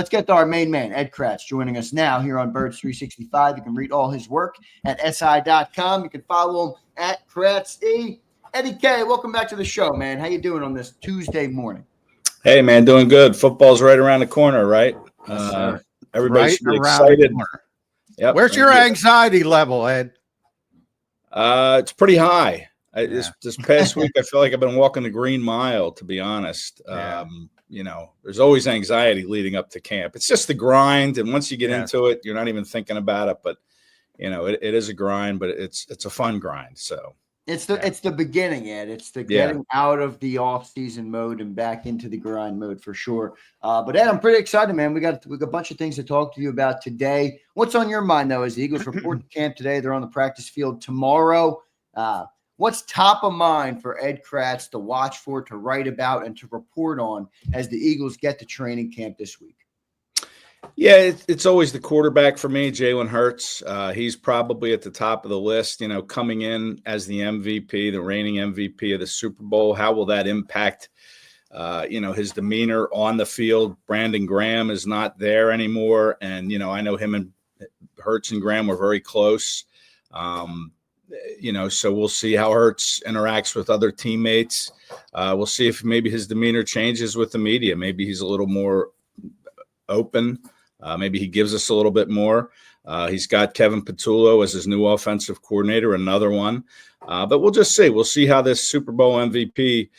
Let's get to our main man, Ed Kracz, joining us now here on Birds 365. You can read all his work at si.com. You can follow him at KratzE. Eddie K, welcome back to the show, man. How you doing on this Tuesday morning? Hey, man, doing good. Football's right around the corner, right? Yes, everybody's right excited. Yep. Where's your anxiety level, Ed? It's pretty high. This past week, I feel like I've been walking the Green Mile, to be honest. There's always anxiety leading up to camp. It's just the grind, and once you get into it, you're not even thinking about it. But it is a grind, but it's a fun grind. So it's the beginning, Ed. It's the getting out of the off-season mode and back into the grind mode for sure. But Ed, I'm pretty excited, man. We got a bunch of things to talk to you about today. What's on your mind though? As the Eagles report to camp today, they're on the practice field tomorrow. What's top of mind for Ed Kracz to watch for, to write about, and to report on as the Eagles get to training camp this week? Yeah, it's always the quarterback for me, Jalen Hurts. He's probably at the top of the list, coming in as the MVP, the reigning MVP of the Super Bowl. How will that impact, his demeanor on the field? Brandon Graham is not there anymore. And, I know him and Hurts and Graham were very close. So we'll see how Hurts interacts with other teammates. We'll see if maybe his demeanor changes with the media. Maybe he's a little more open. Maybe he gives us a little bit more. He's got Kevin Patullo as his new offensive coordinator, another one. But we'll just see. We'll see how this Super Bowl MVP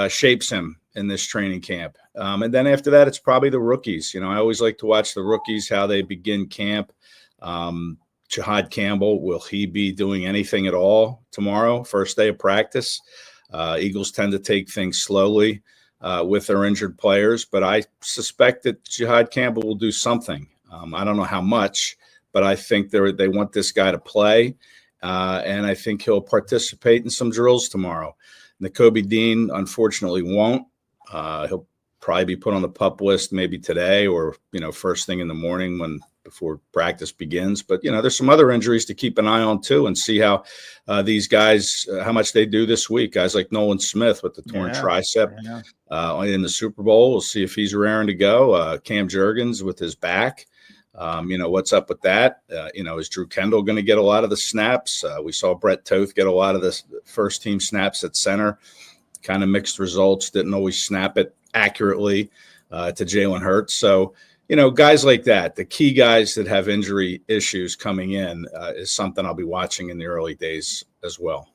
shapes him in this training camp. And then after that, it's probably the rookies. I always like to watch the rookies, how they begin camp. Jahad Campbell, will he be doing anything at all tomorrow, first day of practice? Eagles tend to take things slowly with their injured players, but I suspect that Jahad Campbell will do something. I don't know how much, but I think they want this guy to play, and I think he'll participate in some drills tomorrow. Nakobe Dean, unfortunately, won't. He'll probably be put on the PUP list maybe today or, first thing in the morning before practice begins. But, there's some other injuries to keep an eye on too, and see how these guys, how much they do this week. Guys like Nolan Smith with the torn tricep in the Super Bowl. We'll see if he's raring to go. Cam Jurgens with his back. What's up with that? Is Drew Kendall going to get a lot of the snaps? We saw Brett Toth get a lot of the first team snaps at center. Kind of mixed results. Didn't always snap it accurately to Jalen Hurts. So, guys like that, the key guys that have injury issues coming in is something I'll be watching in the early days as well.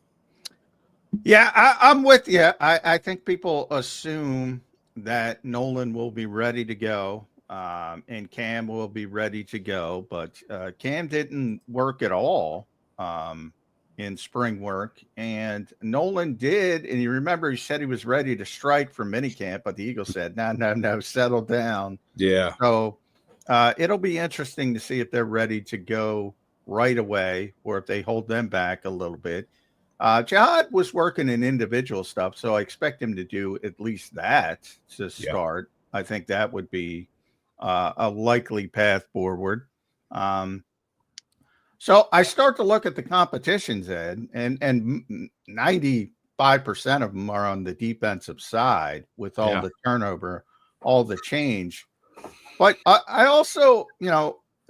Yeah, I'm with you. I think people assume that Nolan will be ready to go and Cam will be ready to go, but Cam didn't work at all in spring work, and Nolan did. And you remember he said he was ready to strike for minicamp, but the Eagles said, no, settle down. Yeah. So it'll be interesting to see if they're ready to go right away or if they hold them back a little bit. Jahad was working in individual stuff, so I expect him to do at least that to start. Yeah. I think that would be a likely path forward. So I start to look at the competitions, Ed, and 95% of them are on the defensive side with all the turnover, all the change. But I also,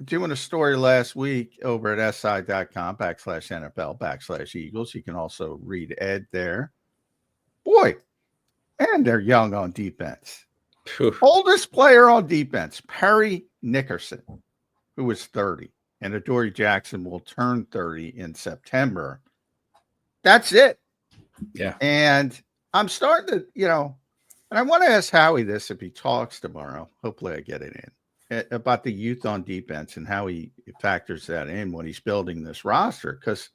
doing a story last week over at si.com/NFL/Eagles. You can also read Ed there. Boy, and they're young on defense. Oldest player on defense, Perry Nickerson, who was 30. And Adoree Jackson will turn 30 in September. That's it. Yeah. And I'm starting to, and I want to ask Howie this if he talks tomorrow. Hopefully I get it in, about the youth on defense and how he factors that in when he's building this roster. Because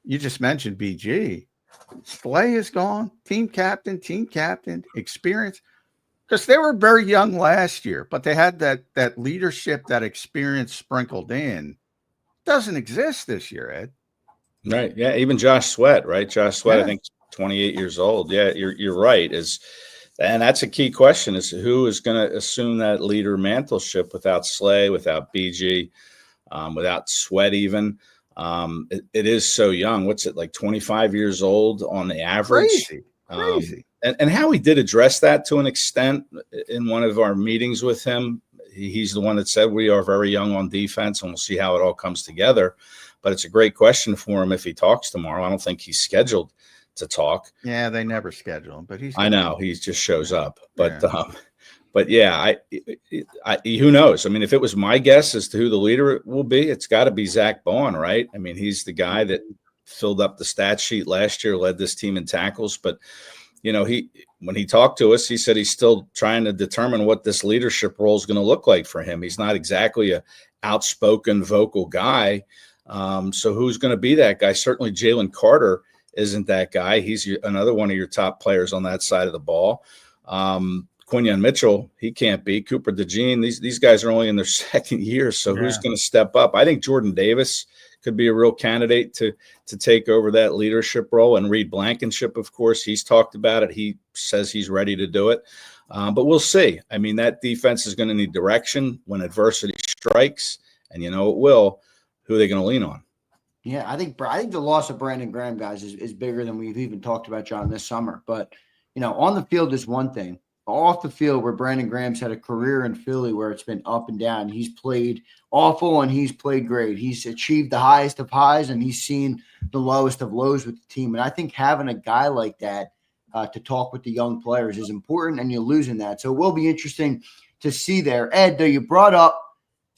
you just mentioned BG. Slay is gone. Team captain, experience. Because they were very young last year, but they had that leadership, that experience sprinkled in. Doesn't exist this year, Ed. Right. Yeah. Even Josh Sweat, right? Josh Sweat, I think 28 years old. Yeah, you're right. And that's a key question, is who is going to assume that leader mantleship without Slay, without BG, without Sweat even. It is so young. What's it, like 25 years old on the average? Crazy. And how he did address that to an extent in one of our meetings with him. he's the one that said we are very young on defense, and we'll see how it all comes together. But it's a great question for him if he talks tomorrow. I don't think he's scheduled to talk. Yeah, they never schedule him, but I know he just shows up. But yeah, who knows? I mean, if it was my guess as to who the leader will be, it's got to be Zack Baun, right? I mean, he's the guy that filled up the stat sheet last year, led this team in tackles. But when he talked to us, he said he's still trying to determine what this leadership role is going to look like for him. He's not exactly a outspoken, vocal guy. So who's going to be that guy? Certainly Jalen Carter isn't that guy. He's another one of your top players on that side of the ball. Quinyon Mitchell, he can't be. Cooper DeJean, these guys are only in their second year, so who's going to step up? I think Jordan Davis could be a real candidate to take over that leadership role. And Reed Blankenship, of course, he's talked about it. He says he's ready to do it. But we'll see. I mean, that defense is going to need direction when adversity strikes, and it will. Who are they going to lean on? Yeah, I think the loss of Brandon Graham, guys, is bigger than we've even talked about, John, this summer. But, on the field is one thing. Off the field, where Brandon Graham's had a career in Philly where it's been up and down. He's played awful and he's played great. He's achieved the highest of highs and he's seen the lowest of lows with the team. And I think having a guy like that to talk with the young players is important, and you're losing that. So it will be interesting to see there. Ed, though, you brought up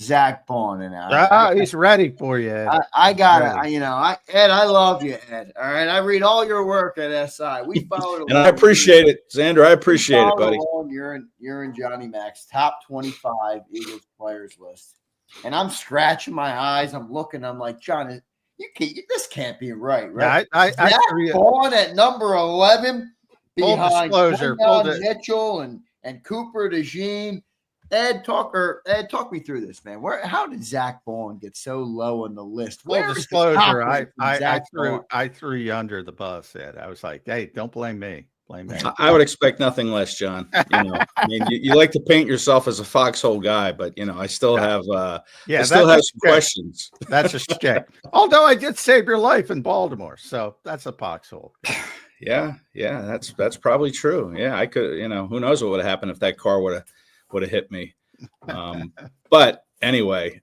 Zack Baun, and he's ready for you, Ed. I got it. Ed, I love you, Ed. All right, I read all your work at SI. We followed, and I appreciate it, Zander. I appreciate it, buddy. You're in Johnny Mac's top 25 Eagles players list, and I'm scratching my eyes. I'm looking. I'm like, John, this can't be right. Right? Yeah, Zack Baun at number 11 behind Mitchell and Cooper DeJean. Ed, talk me through this, man. How did Zack Baun get so low on the list? Full disclosure, I threw you under the bus, Ed. I was like, hey, don't blame me. Blame me. I would expect nothing less, John. I mean, you like to paint yourself as a foxhole guy, but I still have some questions. That's a stick. Although I did save your life in Baltimore, so that's a foxhole. Yeah, that's probably true. Yeah, I could. Who knows what would have happened if that car would have hit me. But anyway,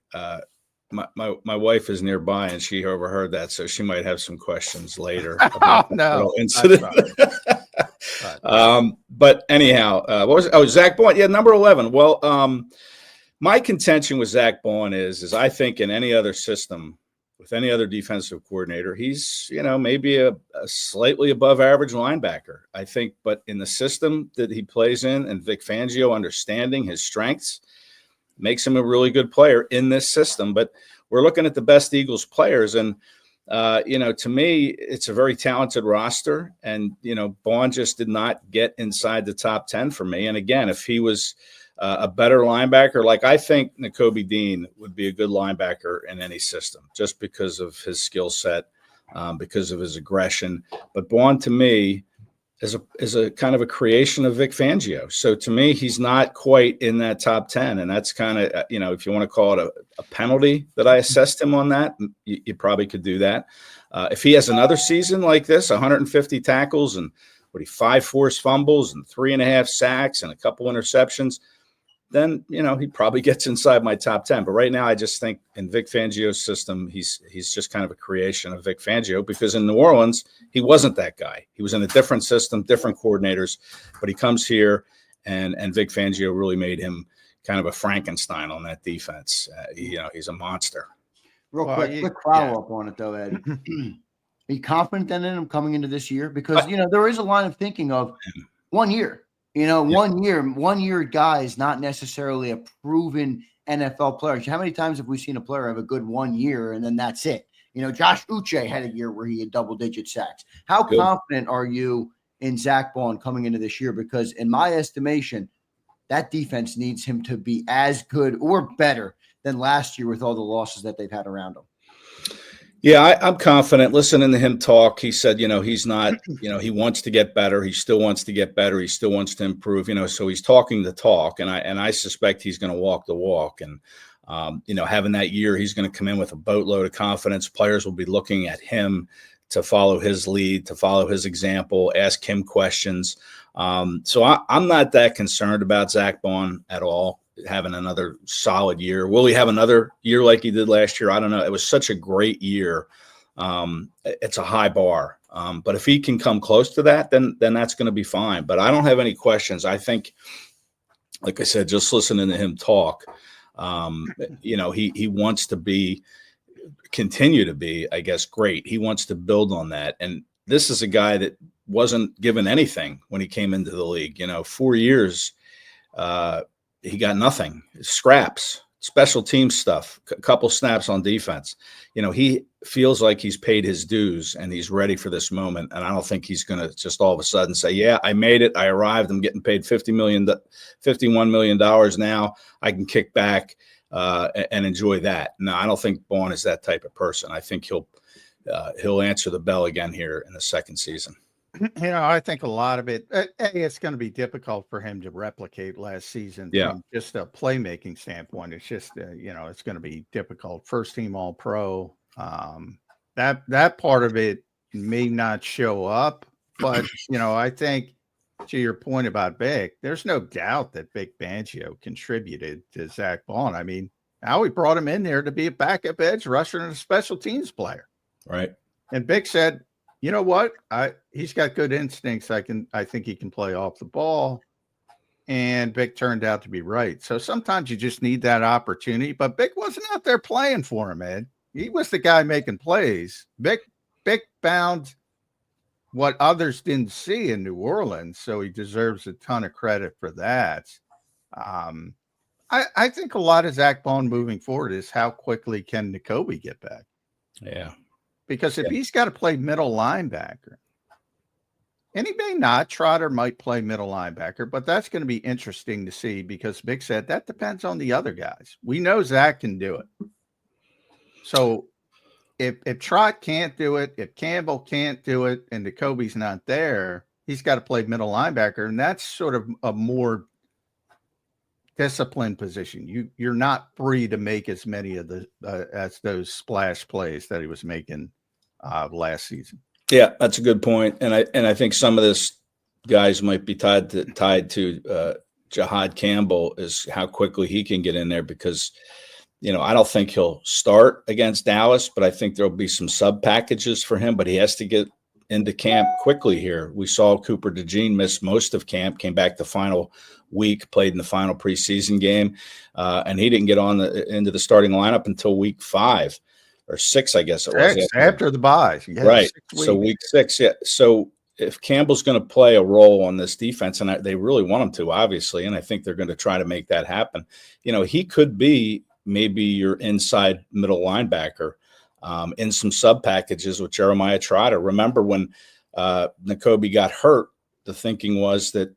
my wife is nearby and she overheard that, so she might have some questions later about incident. But anyhow, what was Zack Baun? Yeah, number 11. Well, my contention with Zack Baun is I think in any other system with any other defensive coordinator, he's maybe a slightly above average linebacker, I think. But in the system that he plays in, and Vic Fangio understanding his strengths, makes him a really good player in this system. But we're looking at the best Eagles players, and to me, it's a very talented roster. And Baun just did not get inside the top 10 for me. And again, if he was a better linebacker, like I think Nakobe Dean would be a good linebacker in any system, just because of his skill set, because of his aggression. But Baun, to me, is a kind of a creation of Vic Fangio. So to me, he's not quite in that top 10, and that's kind of if you want to call it a penalty that I assessed him on that, you probably could do that. If he has another season like this, 150 tackles and 5 forced fumbles and 3.5 sacks and a couple interceptions, then he probably gets inside my top 10. But right now, I just think in Vic Fangio's system, he's just kind of a creation of Vic Fangio, because in New Orleans, he wasn't that guy. He was in a different system, different coordinators, but he comes here, and Vic Fangio really made him kind of a Frankenstein on that defense. He's a monster. Real quick follow-up on it, though, Ed. Are you confident then in him coming into this year? Because, there is a line of thinking of 1 year. 1 year guy is not necessarily a proven NFL player. How many times have we seen a player have a good 1 year and then that's it? Josh Uche had a year where he had double-digit sacks. How confident are you in Zack Baun coming into this year? Because in my estimation, that defense needs him to be as good or better than last year with all the losses that they've had around him. Yeah, I'm confident. Listening to him talk, he said, he's not, he wants to get better. He still wants to get better. He still wants to improve, so he's talking the talk, and I suspect he's going to walk the walk. And, having that year, he's going to come in with a boatload of confidence. Players will be looking at him to follow his lead, to follow his example, ask him questions. So I'm not that concerned about Zack Baun at all. having another solid year. Will he have another year like he did last year? I don't know. It was such a great year. It's a high bar. But if he can come close to that, then that's going to be fine. But I don't have any questions. I think, like I said, just listening to him talk, he wants to continue to be, I guess, great. He wants to build on that. And this is a guy that wasn't given anything when he came into the league. 4 years, he got nothing. Scraps, special team stuff, a couple snaps on defense. He feels like he's paid his dues and he's ready for this moment. And I don't think he's going to just all of a sudden say, yeah, I made it. I arrived. I'm getting paid $51 million now. I can kick back and enjoy that. No, I don't think Baun is that type of person. I think he'll answer the bell again here in the second season. I think a lot of it, it's going to be difficult for him to replicate last season from just a playmaking standpoint. It's just, it's going to be difficult. First team all pro. That part of it may not show up, but, I think to your point about Vic, there's no doubt that Vic Fangio contributed to Zack Baun. I mean, Howie brought him in there to be a backup edge rusher and a special teams player. Right. And Vic said, you know what? He's got good instincts. I think he can play off the ball. And Vic turned out to be right. So sometimes you just need that opportunity. But Vic wasn't out there playing for him, Ed. He was the guy making plays. Vic found what others didn't see in New Orleans, so he deserves a ton of credit for that. I think a lot of Zack Baun moving forward is how quickly can Nakobe get back? Yeah. Because if he's got to play middle linebacker, and he may not, Trotter might play middle linebacker, but that's going to be interesting to see because Vic said that depends on the other guys. We know Zach can do it. So if Trot can't do it, if Campbell can't do it, and Nakobe's not there, he's got to play middle linebacker, and that's sort of a more disciplined position. You're not free to make as many of the as those splash plays that he was making last season. Yeah, that's a good point, and I think some of this guys might be tied to Jahad Campbell is how quickly he can get in there because I don't think he'll start against Dallas, but I think there'll be some sub packages for him. But he has to get into camp quickly here. We saw Cooper DeJean miss most of camp, came back the final week, played in the final preseason game, and he didn't get into the starting lineup until week 5 or 6, I guess it was. After the bye. Right. So week 6, yeah. So if Campbell's going to play a role on this defense, and they really want him to, obviously, and I think they're going to try to make that happen, he could be maybe your inside middle linebacker in some sub packages with Jeremiah Trotter. Remember when Nakobe got hurt, the thinking was that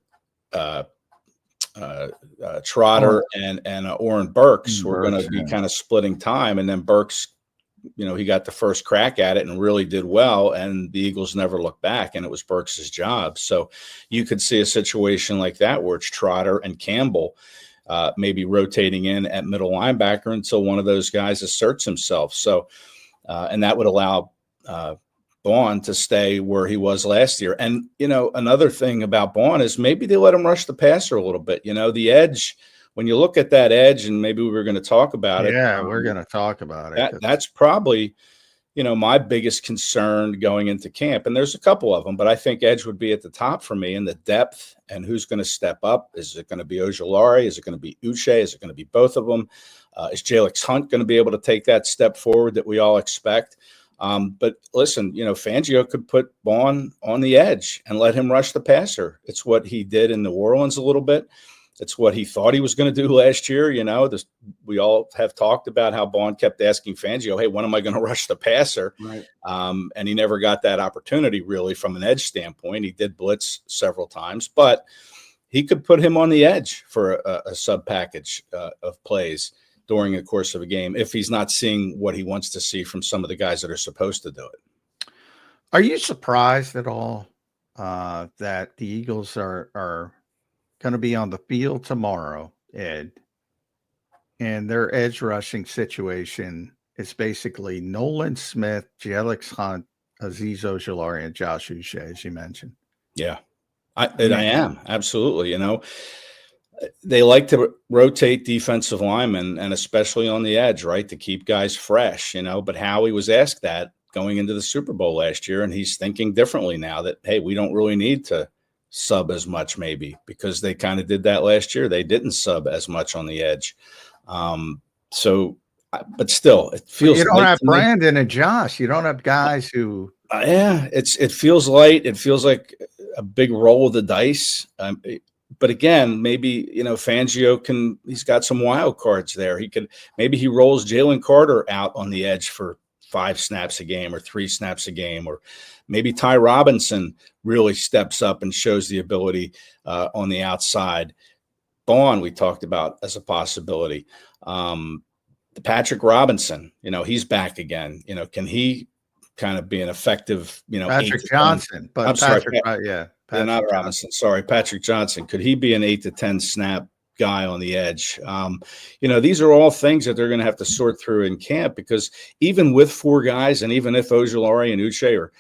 Trotter and Oren Burks were going to be kind of splitting time, and then Burks, he got the first crack at it and really did well, and the Eagles never looked back, and it was Burks' job. So you could see a situation like that where it's Trotter and Campbell maybe rotating in at middle linebacker until one of those guys asserts himself. So, and that would allow Baun to stay where he was last year. And, another thing about Baun is maybe they let him rush the passer a little bit. The edge, when you look at that edge, and maybe we were going to talk about it. Yeah, we're going to talk about it. That's probably, my biggest concern going into camp. And there's a couple of them, but I think edge would be at the top for me in the depth and who's going to step up. Is it going to be Ojulari? Is it going to be Uche? Is it going to be both of them? Is Jalyx Hunt going to be able to take that step forward that we all expect? But listen, Fangio could put Baun on the edge and let him rush the passer. It's what he did in New Orleans a little bit. It's what he thought he was going to do last year. We all have talked about how Baun kept asking Fangio, hey, when am I going to rush the passer? Right. And he never got that opportunity really from an edge standpoint. He did blitz several times, but he could put him on the edge for a sub package of plays during the course of a game if he's not seeing what he wants to see from some of the guys that are supposed to do it. Are you surprised at all that the Eagles are going to be on the field tomorrow, Ed, and their edge rushing situation is basically Nolan Smith, Jalyx Hunt, Azeez Ojulari, and Josh Uche, as you mentioned? Yeah, I am. Absolutely. they like to rotate defensive linemen, and especially on the edge, right, to keep guys fresh, but Howie was asked that going into the Super Bowl last year, and he's thinking differently now that, hey, we don't really need to sub as much maybe, because they kind of did that last year. They didn't sub as much on the edge. But still, it feels. You don't have Brandon and Josh. You don't have guys who. It feels light. It feels like a big roll of the dice. But again, maybe Fangio he's got some wild cards there. Maybe he rolls Jalen Carter out on the edge for 5 snaps a game or 3 snaps a game, or maybe Ty Robinson really steps up and shows the ability on the outside. Baun we talked about as a possibility. Patrick Robinson, he's back again. Can he kind of be an effective, Patrick Johnson, but I'm Patrick, sorry, not Robinson. Sorry, Patrick Johnson. Could he be an 8 to 10 snap guy on the edge? These are all things that they're going to have to sort through in camp, because even with 4 guys, and even if Ojulari and Uche are,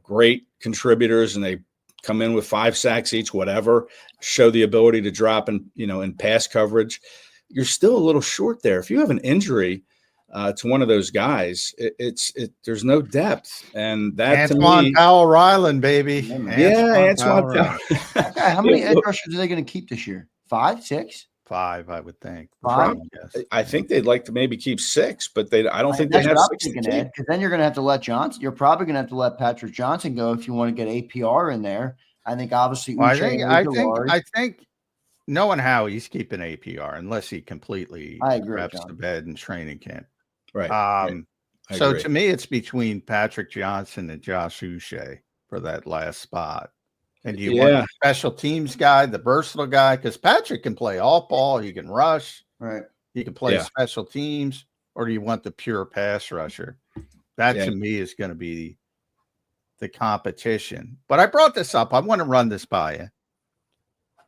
great contributors and they come in with 5 sacks each, whatever, show the ability to drop in pass coverage, you're still a little short there. If you have an injury to one of those guys, there's no depth, and that Antoine to me, Powell Ryland, baby. Antoine Powell. How many edge rushers are they going to keep this year? 5, 6? 5, I would think. 5. I think they'd like to maybe keep 6, but I don't think that's they have what 6 I'm to thinking, keep. because then you're going to have to let Johnson. You're probably going to have to let Patrick Johnson go if you want to get APR in there. I think obviously. Well, I think. Knowing how he's keeping APR unless he completely reps the bed in training camp. Right. So to me, it's between Patrick Johnson and Josh Uche for that last spot. And do you want the special teams guy, the versatile guy? Because Patrick can play off ball, he can rush, right? He can play special teams, or do you want the pure pass rusher? That to me is going to be the competition. But I brought this up. I want to run this by you.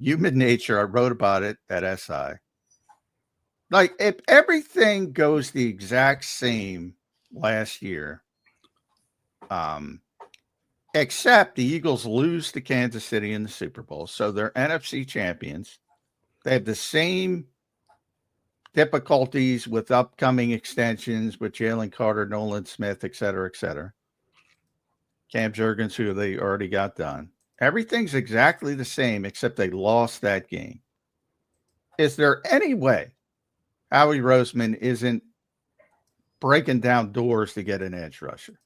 Human nature, I wrote about it at SI. Like, if everything goes the exact same last year, except the Eagles lose to Kansas City in the Super Bowl, so they're NFC champions. They have the same difficulties with upcoming extensions with Jalen Carter, Nolan Smith, et cetera, et cetera. Cam Jurgens, who they already got done. Everything's exactly the same, except they lost that game. Is there any way Howie Roseman isn't breaking down doors to get an edge rusher?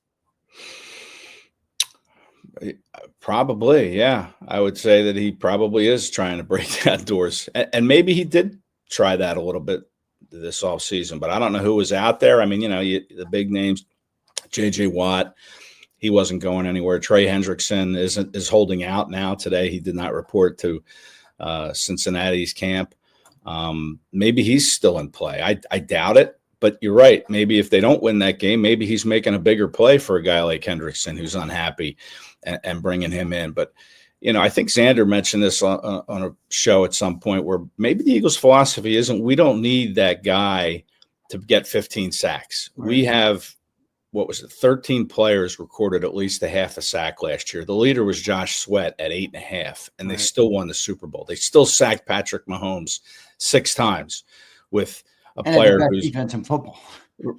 Probably, yeah. I would say that he probably is trying to break down doors. And maybe he did try that a little bit this offseason, but I don't know who was out there. I mean, the big names, J.J. Watt, he wasn't going anywhere. Trey Hendrickson is holding out now today. He did not report to Cincinnati's camp. Maybe he's still in play. I doubt it, but you're right. Maybe if they don't win that game, maybe he's making a bigger play for a guy like Hendrickson who's unhappy and bringing him in. But, I think Zander mentioned this on a show at some point where maybe the Eagles' philosophy isn't we don't need that guy to get 15 sacks. Right. We have 13 players recorded at least a half a sack last year. The leader was Josh Sweat at 8.5, and they still won the Super Bowl. They still sacked Patrick Mahomes 6 times with a player who's defense in football.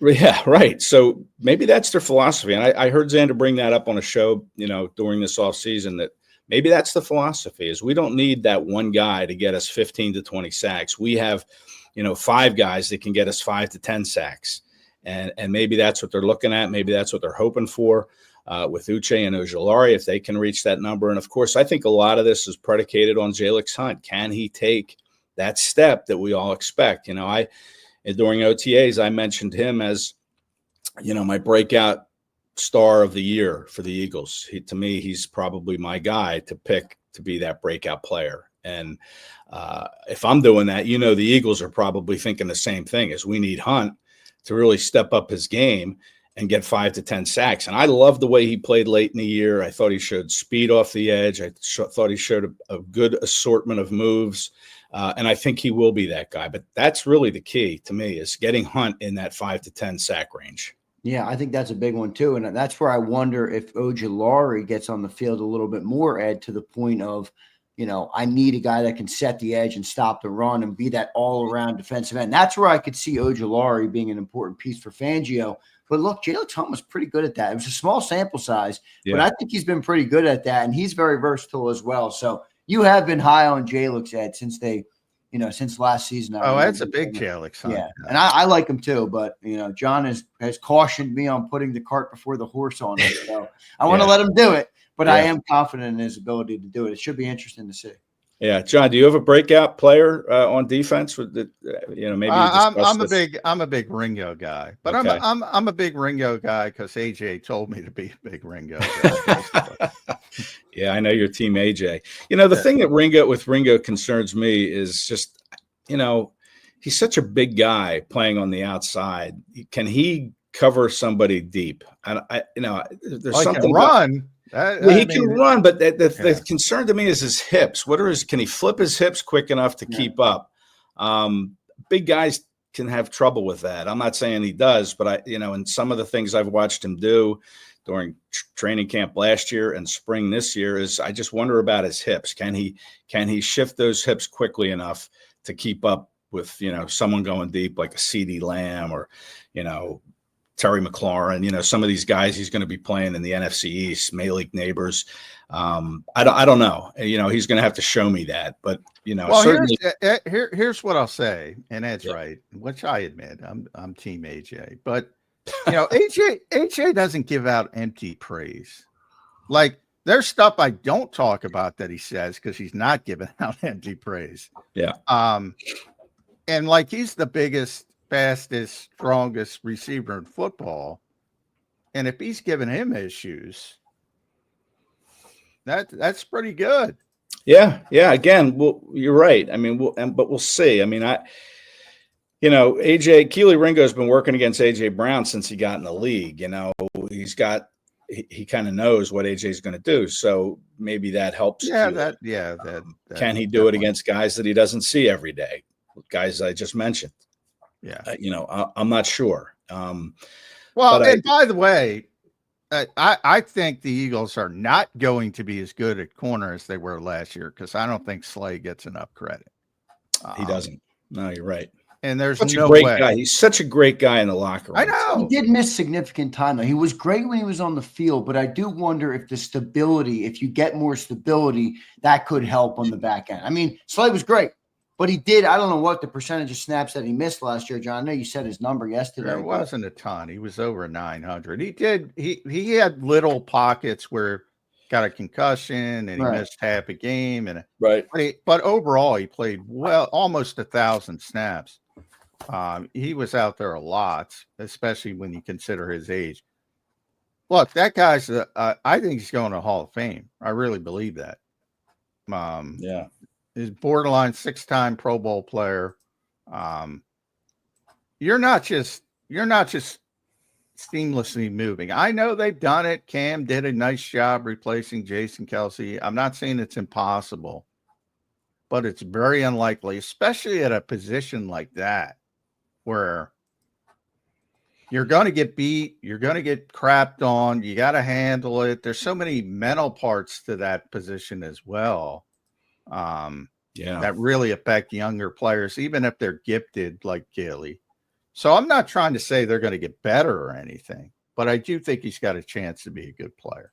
Yeah, right. So maybe that's their philosophy. And I heard Zander bring that up on a show, during this offseason, that maybe that's the philosophy is we don't need that one guy to get us 15 to 20 sacks. We have, 5 guys that can get us 5 to 10 sacks. And maybe that's what they're looking at. Maybe that's what they're hoping for with Uche and Ojulari, if they can reach that number. And, of course, I think a lot of this is predicated on Jalyx Hunt. Can he take that step that we all expect? During OTAs, I mentioned him as, my breakout star of the year for the Eagles. To me, he's probably my guy to pick to be that breakout player. And if I'm doing that, the Eagles are probably thinking the same thing as we need Hunt to really step up his game and get 5 to 10 sacks. And I love the way he played late in the year. I thought he showed speed off the edge. I thought he showed a good assortment of moves. And I think he will be that guy. But that's really the key to me is getting Hunt in that 5 to 10 sack range. Yeah, I think that's a big one too. And that's where I wonder if Ojulari gets on the field a little bit more, Ed, to the point of, I need a guy that can set the edge and stop the run and be that all-around defensive end. That's where I could see Ojulari being an important piece for Fangio. But look, Jalyx was pretty good at that. It was a small sample size, but I think he's been pretty good at that, and he's very versatile as well. So you have been high on Jalyx, Ed, since since last season. That's a big Jalyx. Yeah, and I like him too, but John has cautioned me on putting the cart before the horse on it. So I want to let him do it, but I am confident in his ability to do it. It should be interesting to see. Yeah, John, do you have a breakout player on defense? With maybe I'm a big Ringo guy, but okay. I'm a big Ringo guy because AJ told me to be a big Ringo guy. Yeah, I know your team, AJ. The thing that Ringo concerns me is just, he's such a big guy playing on the outside. Can he cover somebody deep? There's something run. He can run, but the concern to me is his hips. Can he flip his hips quick enough to keep up? Big guys can have trouble with that. I'm not saying he does, but and some of the things I've watched him do during training camp last year and spring this year is I just wonder about his hips. Can he shift those hips quickly enough to keep up with, someone going deep like a CeeDee Lamb or, Terry McLaurin, some of these guys he's going to be playing in the NFC East, Malik Neighbors. I don't know. He's going to have to show me that. But certainly here's what I'll say, and Ed's right, which I admit I'm team AJ. But AJ doesn't give out empty praise. Like there's stuff I don't talk about that he says because he's not giving out empty praise. Yeah. And like he's the biggest, fastest, strongest receiver in football, and if he's giving him issues, that's pretty good. Yeah. Again, well, you're right. I mean, but we'll see. I mean, Keely Ringo's been working against AJ Brown since he got in the league. He kind of knows what AJ's going to do, so maybe that helps. That can he do it against guys that he doesn't see every day? Guys I just mentioned. Yeah. I'm not sure. By the way, I think the Eagles are not going to be as good at corner as they were last year because I don't think Slay gets enough credit. He doesn't. No, you're right. And there's such no a great way. guy. He's such a great guy in the locker room. I know. He did miss significant time, though. He was great when he was on the field, but I do wonder if the stability, if you get more stability, that could help on the back end. I mean, Slay was great. But he did, I don't know what the percentage of snaps that he missed last year, John. I know you said his number yesterday. There wasn't a ton. He was over 900. He had little pockets where got a concussion and he missed half a game. But overall, he played well, almost 1,000 snaps. He was out there a lot, especially when you consider his age. Look, that guy's, I think he's going to Hall of Fame. I really believe that. Is borderline 6-time Pro Bowl player. You're not just seamlessly moving. I know they've done it. Cam did a nice job replacing Jason Kelsey. I'm not saying it's impossible, but it's very unlikely, especially at a position like that where you're going to get beat, you're going to get crapped on, you got to handle it. There's so many mental parts to that position as well. That really affect younger players, even if they're gifted like Gilly. So I'm not trying to say they're going to get better or anything, but I do think he's got a chance to be a good player.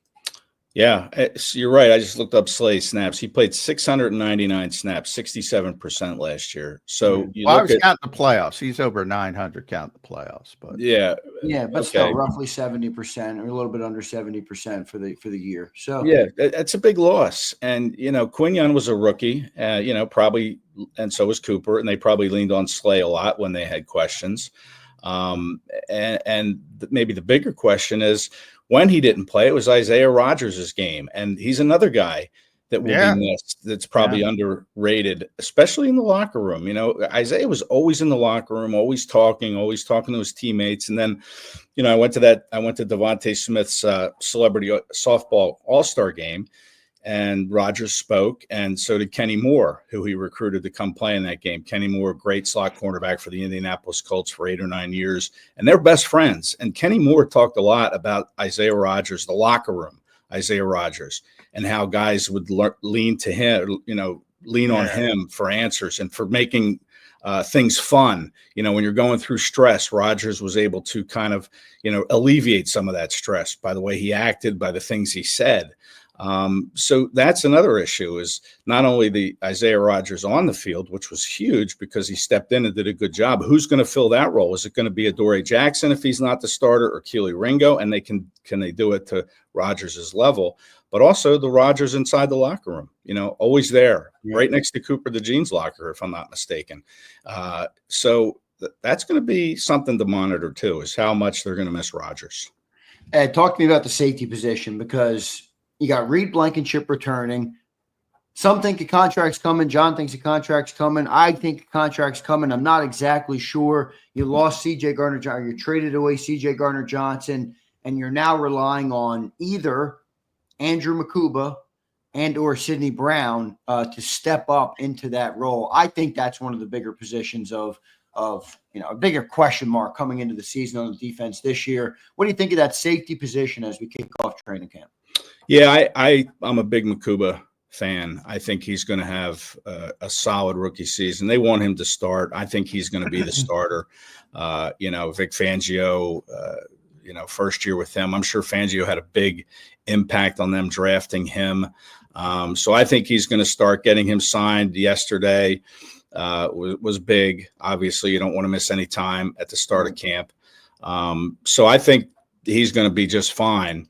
Yeah, you're right. I just looked up Slay's snaps. He played 699 snaps, 67% last year. So I was counting the playoffs. He's over 900 count the playoffs, but still roughly 70% or a little bit under 70% for the year. So that's a big loss. And Quinion was a rookie, probably, and so was Cooper, and they probably leaned on Slay a lot when they had questions. And maybe the bigger question is, when he didn't play, it was Isaiah Rodgers' game. And he's another guy that will be missed. That's probably underrated, especially in the locker room. Isaiah was always in the locker room, always talking to his teammates. And then, I went to Devontae Smith's celebrity softball all-star game, and Rodgers spoke, and so did Kenny Moore, who he recruited to come play in that game. Kenny Moore, great slot cornerback for the Indianapolis Colts for 8 or 9 years, and they're best friends. And Kenny Moore talked a lot about Isaiah Rodgers, the locker room, Isaiah Rodgers, and how guys would lean to him, lean on him for answers and for making things fun. When you're going through stress, Rodgers was able to kind of, alleviate some of that stress by the way he acted, by the things he said. So that's another issue, is not only the Isaiah Rodgers on the field, which was huge because he stepped in and did a good job. Who's going to fill that role? Is it going to be Adoree Jackson if he's not the starter, or Keely Ringo? And can they do it to Rodgers' level? But also the Rodgers inside the locker room, always there, right next to Cooper DeJean's locker, if I'm not mistaken. So that's going to be something to monitor too, is how much they're going to miss Rodgers. Ed, talk to me about the safety position, because you got Reed Blankenship returning. Some think a contract's coming. John thinks a contract's coming. I think a contract's coming. I'm not exactly sure. You lost C.J. Gardner-Johnson. You traded away C.J. Gardner-Johnson, and you're now relying on either Andrew Makuba and or Sidney Brown to step up into that role. I think that's one of the bigger positions of a bigger question mark coming into the season on the defense this year. What do you think of that safety position as we kick off training camp? Yeah, I'm a big Makuba fan. I think he's going to have a solid rookie season. They want him to start. I think he's going to be the starter. Vic Fangio, first year with them, I'm sure Fangio had a big impact on them drafting him. So I think he's going to start. Getting him signed yesterday was big. Obviously, you don't want to miss any time at the start of camp. So I think he's going to be just fine.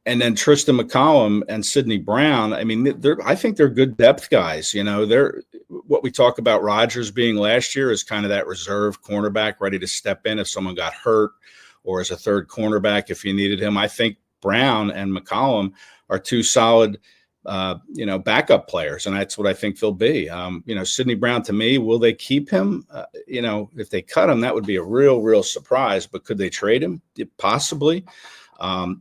And then Tristan McCollum and Sidney Brown, I think they're good depth guys. They're what we talk about Rodgers being last year is kind of that reserve cornerback ready to step in if someone got hurt, or as a third cornerback if you needed him. I think Brown and McCollum are two solid, backup players, and that's what I think they'll be. Sidney Brown, to me, will they keep him? If they cut him, that would be a real surprise. But could they trade him? Possibly.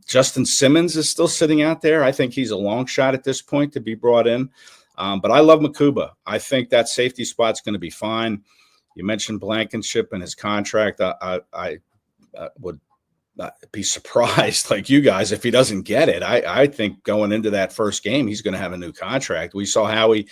Justin Simmons is still sitting out there. I think he's a long shot at this point to be brought in. But I love Makuba. I think that safety spot's going to be fine. You mentioned Blankenship and his contract. I would be surprised, like you guys, if he doesn't get it. I think going into that first game, he's going to have a new contract. We saw Howie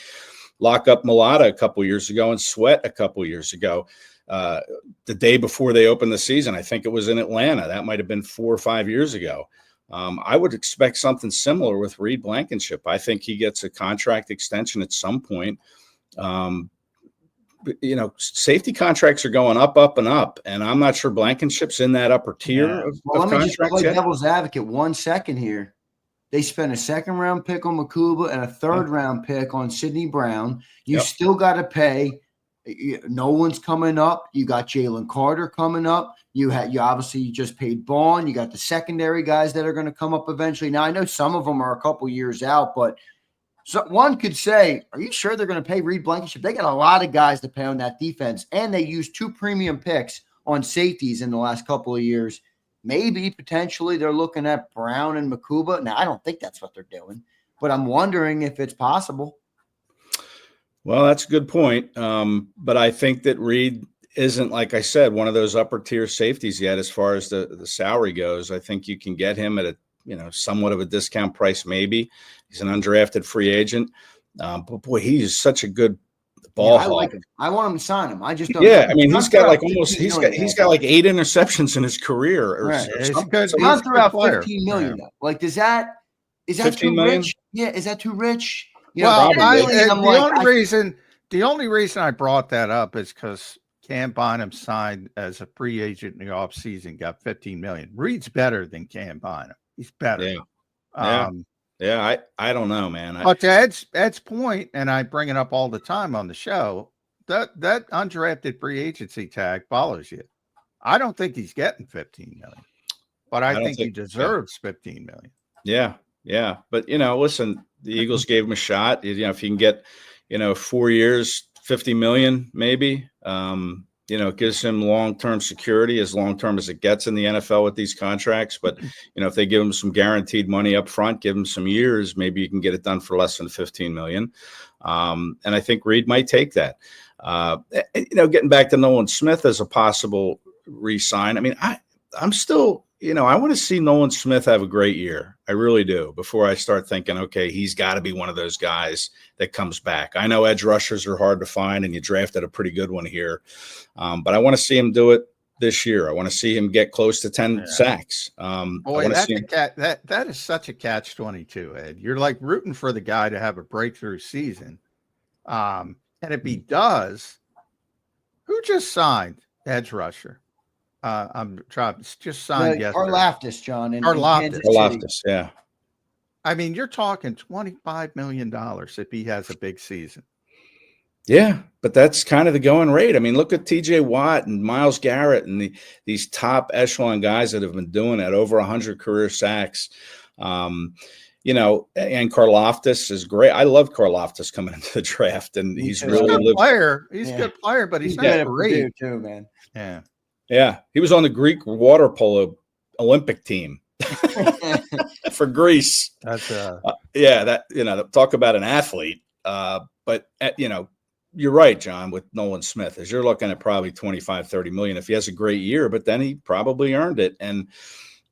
lock up Mulata a couple years ago and Sweat a couple years ago. The day before they opened the season, I think it was in Atlanta. That might have been 4 or 5 years ago. I would expect something similar with Reed Blankenship. I think he gets a contract extension at some point. Safety contracts are going up, and up, and I'm not sure Blankenship's in that upper tier of let me just play yet. devil's advocate 1 second here. They spent a second-round pick on Makuba and a third-round pick on Sidney Brown. You still got to pay. Nolan's coming up. You got Jalen Carter coming up. You obviously just paid Baun. You got the secondary guys that are going to come up eventually. Now I know some of them are a couple years out, but one could say, are you sure they're going to pay Reed Blankenship? They got a lot of guys to pay on that defense, and they used 2 premium picks on safeties in the last couple of years. Maybe potentially they're looking at Brown and Makuba. Now I don't think that's what they're doing, but I'm wondering if it's possible. Well, that's a good point. But I think that Reed isn't, like I said, one of those upper tier safeties yet as far as the salary goes. I think you can get him at a somewhat of a discount price maybe. He's an undrafted free agent. But boy, he's such a good ball hawk. I like him. I want him to sign him. I just don't. Yeah, he's got like he's got like 8 interceptions in his career. He's gone throughout 15 million. Yeah. Like, is that too rich? Yeah, is that too rich? The only reason I brought that up is because Cam Bynum signed as a free agent in the offseason, got $15 million. Reed's better than Cam Bynum. He's better. Yeah. I don't know, man. But to Ed's point, and I bring it up all the time on the show, that undrafted free agency tag follows you. I don't think he's getting $15 million, but I think he deserves $15 million. Yeah. But listen, the Eagles gave him a shot. If you can get 4 years, $50 million, maybe. It gives him long-term security, as long-term as it gets in the NFL with these contracts. But, if they give him some guaranteed money up front, give him some years, maybe you can get it done for less than $15 million. And I think Reed might take that. Getting back to Nolan Smith as a possible re-sign. I'm still I want to see Nolan Smith have a great year. I really do, before I start thinking, okay, he's got to be one of those guys that comes back. I know edge rushers are hard to find, and you drafted a pretty good one here. But I want to see him do it this year. I want to see him get close to 10 sacks. Boy, that is such a catch-22, Ed. You're like rooting for the guy to have a breakthrough season. And if he does, who just signed edge rusher? I'm trying just signed yesterday. Karlaftis, John. Karlaftis, yeah. I mean, you're talking $25 million if he has a big season. Yeah, but that's kind of the going rate. I mean, look at TJ Watt and Myles Garrett and these top echelon guys that have been doing it, over 100 career sacks. And Karlaftis is great. I love Karlaftis coming into the draft, and he's really a good player. He's a good player, but he's not great too, man. Yeah. Yeah, he was on the Greek water polo Olympic team for Greece. That's talk about an athlete. But you're right, John, with Nolan Smith, as you're looking at probably 25-30 million if he has a great year, but then he probably earned it. And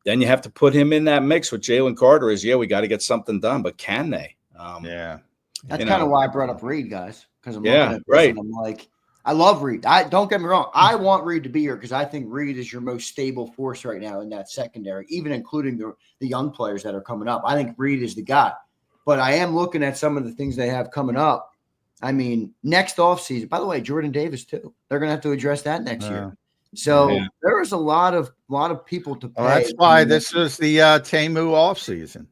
then you have to put him in that mix with Jalen Carter. We got to get something done, but can they? Yeah, that's kind of why I brought up Reed, guys, because I'm looking at this right. and I'm like, I love Reed. Don't get me wrong. I want Reed to be here because I think Reed is your most stable force right now in that secondary, even including the young players that are coming up. I think Reed is the guy. But I am looking at some of the things they have coming up. I mean, next offseason, by the way, Jordan Davis too. They're going to have to address that next year. So there is a lot of people to pay. Well, that's why this was the Temu offseason.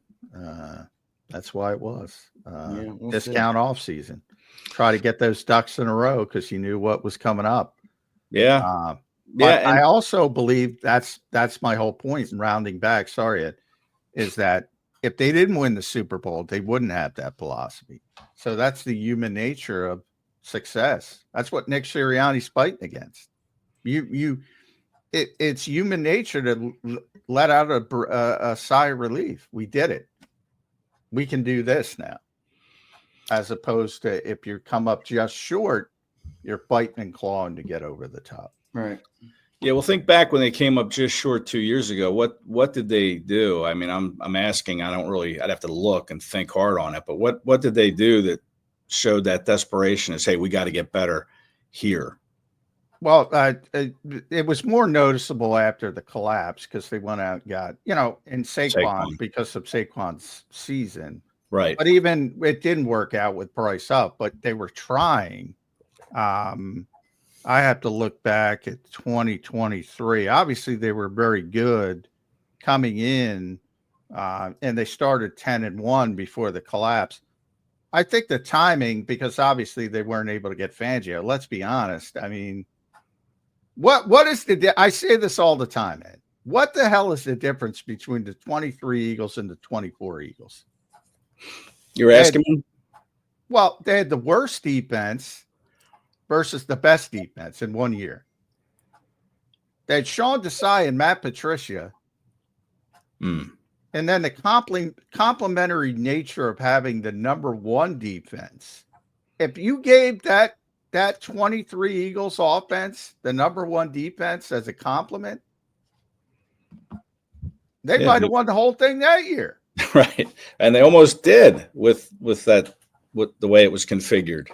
That's why it was discount offseason. Try to get those ducks in a row because you knew what was coming up. Yeah. I also believe that's my whole point in rounding back. Sorry, Ed, is that if they didn't win the Super Bowl, they wouldn't have that philosophy. So that's the human nature of success. That's what Nick Sirianni's fighting against. It's human nature to let out a sigh of relief. We did it. We can do this now. As opposed to if you come up just short, you're fighting and clawing to get over the top. Right. Yeah, well, think back when they came up just short 2 years ago. What did they do? I mean, I'm asking. I'd have to look and think hard on it. But what did they do that showed that desperation? Is, hey, we got to get better here. Well, it was more noticeable after the collapse because they went out and got in Saquon because of Saquon's season. Right. But even it didn't work out with Bryce up, but they were trying. I have to look back at 2023. Obviously, they were very good coming in, and they started 10-1 before the collapse. I think the timing, because obviously they weren't able to get Fangio. Let's be honest. I mean, what is I say this all the time, Ed. What the hell is the difference between the 23 Eagles and the 24 Eagles? You're asking me? Well, they had the worst defense versus the best defense in 1 year. They had Sean Desai and Matt Patricia. And then the complementary nature of having the number one defense. If you gave that 23 Eagles offense the number one defense as a compliment, they might have won the whole thing that year. Right. And they almost did with the way it was configured.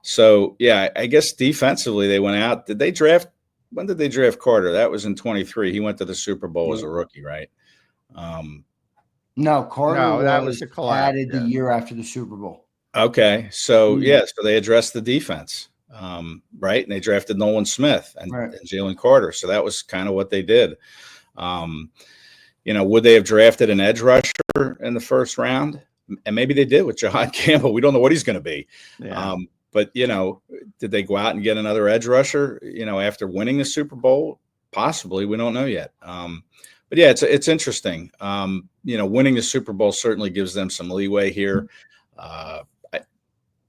So, yeah, I guess defensively they went out. When did they draft Carter? That was in 23. He went to the Super Bowl as a rookie, right? No, Carter that was added the year after the Super Bowl. Okay. So, so they addressed the defense, right? And they drafted Nolan Smith and Jalen Carter. So that was kind of what they did. Would they have drafted an edge rusher in the first round? And maybe they did with Jahan Campbell. We don't know what he's going to be. Yeah. But, did they go out and get another edge rusher, after winning the Super Bowl? Possibly. We don't know yet. But, yeah, it's interesting. Winning the Super Bowl certainly gives them some leeway here.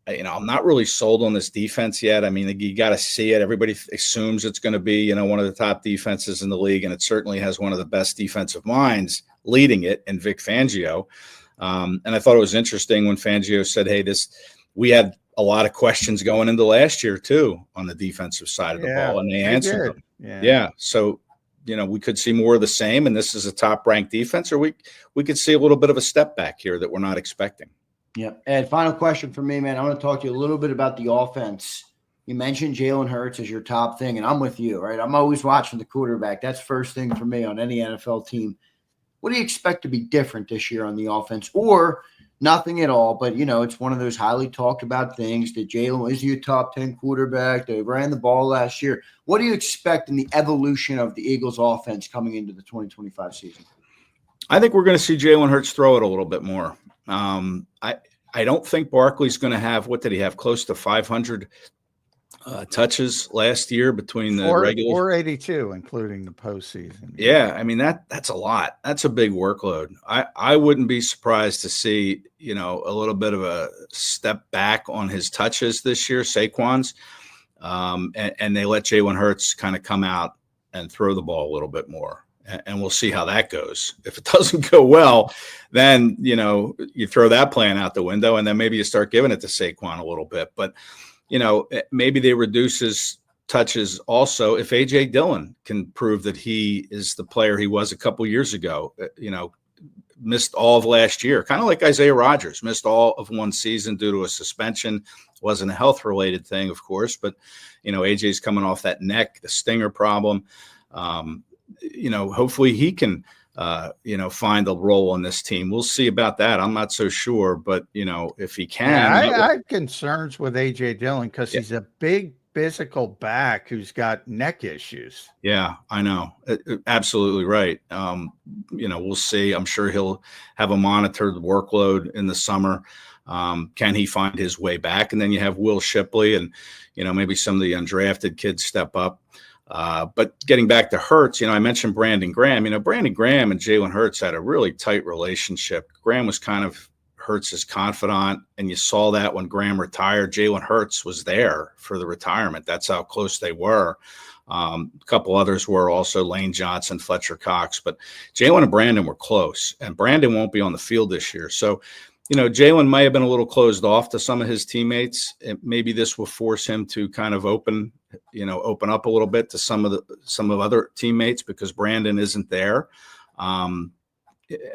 I'm not really sold on this defense yet. I mean, you got to see it. Everybody assumes it's going to be, one of the top defenses in the league, and it certainly has one of the best defensive minds leading it in Vic Fangio. And I thought it was interesting when Fangio said, hey, we had a lot of questions going into last year, too, on the defensive side of the ball, and they answered them. Yeah. So, we could see more of the same, and this is a top-ranked defense, or we could see a little bit of a step back here that we're not expecting. Yep. Ed, final question for me, man. I want to talk to you a little bit about the offense. You mentioned Jalen Hurts as your top thing, and I'm with you, right? I'm always watching the quarterback. That's first thing for me on any NFL team. What do you expect to be different this year on the offense, or nothing at all? But, it's one of those highly talked about things that Jalen is your top 10 quarterback. They ran the ball last year. What do you expect in the evolution of the Eagles offense coming into the 2025 season? I think we're going to see Jalen Hurts throw it a little bit more. I don't think Barkley's going to have, what did he have, close to 500 touches last year between the regular 482, including the postseason. Yeah, I mean that's a lot. That's a big workload. I wouldn't be surprised to see a little bit of a step back on his touches this year, Saquon's, and they let Jalen Hurts kind of come out and throw the ball a little bit more, and we'll see how that goes. If it doesn't go well, then you throw that plan out the window, and then maybe you start giving it to Saquon a little bit, but. Maybe they reduce his touches also if A.J. Dillon can prove that he is the player he was a couple years ago. Missed all of last year, kind of like Isaiah Rodgers, missed all of one season due to a suspension. Wasn't a health-related thing, of course, but, A.J.'s coming off that neck, the stinger problem. Hopefully he can find a role on this team. We'll see about that. I'm not so sure, but if he can, I have concerns with A.J. Dillon because he's a big physical back who's got neck issues. Yeah, I know. Absolutely right. We'll see. I'm sure he'll have a monitored workload in the summer. Can he find his way back? And then you have Will Shipley and, maybe some of the undrafted kids step up. But getting back to Hurts, I mentioned Brandon Graham. Brandon Graham and Jalen Hurts had a really tight relationship. Graham was kind of Hurts' confidant, and you saw that when Graham retired. Jalen Hurts was there for the retirement. That's how close they were. A couple others were also Lane Johnson, Fletcher Cox. But Jalen and Brandon were close, and Brandon won't be on the field this year. So, Jalen may have been a little closed off to some of his teammates. Maybe this will force him to kind of open up a little bit to some of other teammates because Brandon isn't there. And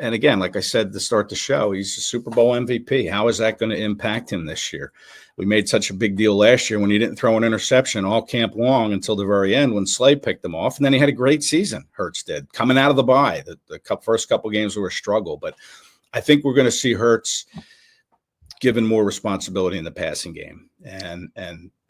again, like I said to start the show, he's a Super Bowl MVP. How is that going to impact him this year? We made such a big deal last year when he didn't throw an interception all camp long until the very end when Slay picked him off. And then he had a great season, Hurts did, coming out of the bye. The first couple games were a struggle, but I think we're going to see Hurts given more responsibility in the passing game, and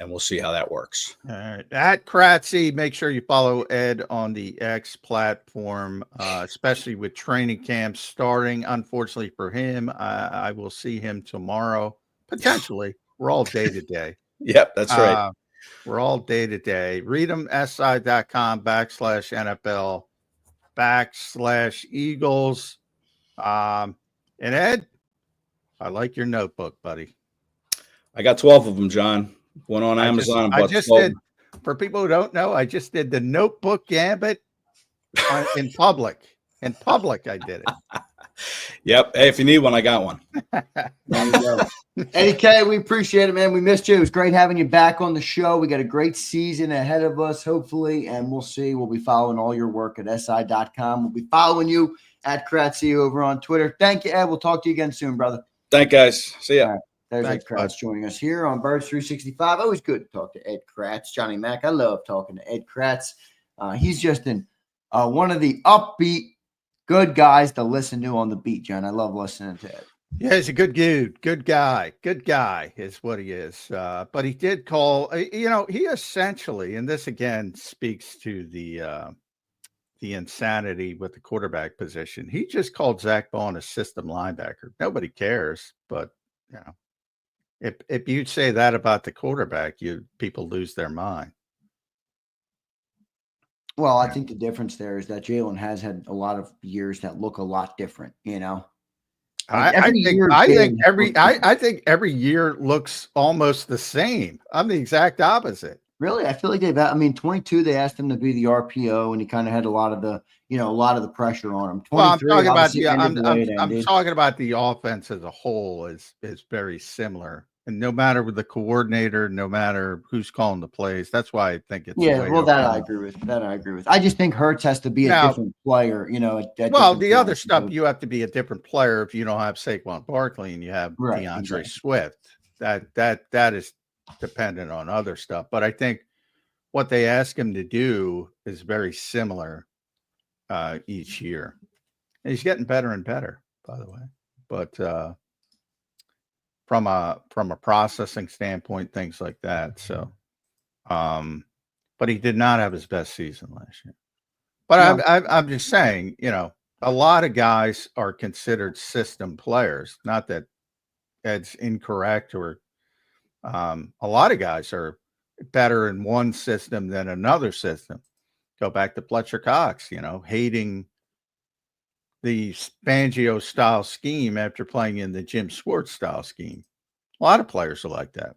we'll see how that works. All right. At Kracz, make sure you follow Ed on the X platform, especially with training camps starting. Unfortunately for him, I will see him tomorrow, potentially. We're all day to day. Yep, that's right. We're all day to day. Read them, si.com/NFL/Eagles. And Ed, I like your notebook, buddy. I got 12 of them, John. One on Amazon. I just did. For people who don't know, I just did the notebook gambit in public. In public, I did it. Yep. Hey, if you need one, I got one. There you go. Eddie K, we appreciate it, man. We missed you. It was great having you back on the show. We got a great season ahead of us, hopefully, and we'll see. We'll be following all your work at si.com. We'll be following you at Kracz over on Twitter. Thank you, Ed. We'll talk to you again soon, brother. Thank you, guys. See ya. Right. There's Ed Kracz joining us here on Birds 365. Always good to talk to Ed Kracz. Johnny Mac, I love talking to Ed Kracz. He's just one of the upbeat, good guys to listen to on the beat, John. I love listening to Ed. Yeah, he's a good dude. Good guy is what he is. But he did call, he essentially, and this again speaks to the insanity with the quarterback position. He just called Zack Baun a system linebacker. Nobody cares, but if you say that about the quarterback, people lose their mind. Well, I think the difference there is that Jalen has had a lot of years that look a lot different, I think every year looks almost the same. I'm the exact opposite. Really? I feel like 22, they asked him to be the RPO, and he kind of had a lot of the pressure on him. Well, I'm talking about I'm talking about the offense as a whole is very similar And no matter with the coordinator, no matter who's calling the plays, that's why I think it's Yeah, way well, that I overrated. agree with. That I agree with. I just think Hurts has to be a Now- different player, you know. Well, the other stuff, you have to be a different player if you don't have Saquon Barkley and you have Right, DeAndre exactly. Swift. That is dependent on other stuff. But I think what they ask him to do is very similar each year. And he's getting better and better, by the way. But from a processing standpoint, things like that. So, but he did not have his best season last year. But No. I'm just saying, you know, a lot of guys are considered system players. Not that that's incorrect, or a lot of guys are better in one system than another system. Go back to Fletcher Cox, you know, hating the Fangio style scheme after playing in the Jim Schwartz style scheme. A lot of players are like that.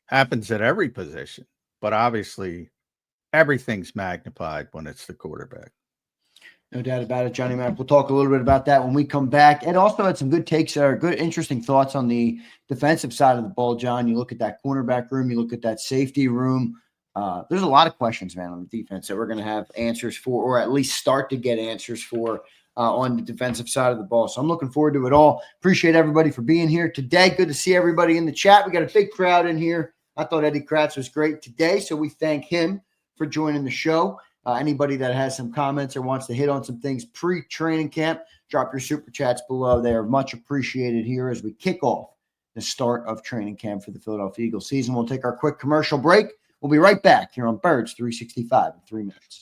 Happens at every position, but obviously everything's magnified when it's the quarterback. No doubt about it, Johnny Mac. We'll talk a little bit about that when we come back. Ed also had some good takes or good, interesting thoughts on the defensive side of the ball, John. You look at that cornerback room, you look at that safety room. There's a lot of questions, man, on the defense that we're going to have answers for, or at least start to get answers for on the defensive side of the ball. So I'm looking forward to it all. Appreciate everybody for being here today. Good to see everybody in the chat. We got a big crowd in here. I thought Eddie Kracz was great today, so we thank him for joining the show. Anybody that has some comments or wants to hit on some things pre-training camp, drop your super chats below. They are much appreciated here as we kick off the start of training camp for the Philadelphia Eagles season. We'll take our quick commercial break. We'll be right back here on Birds 365 in 3 minutes.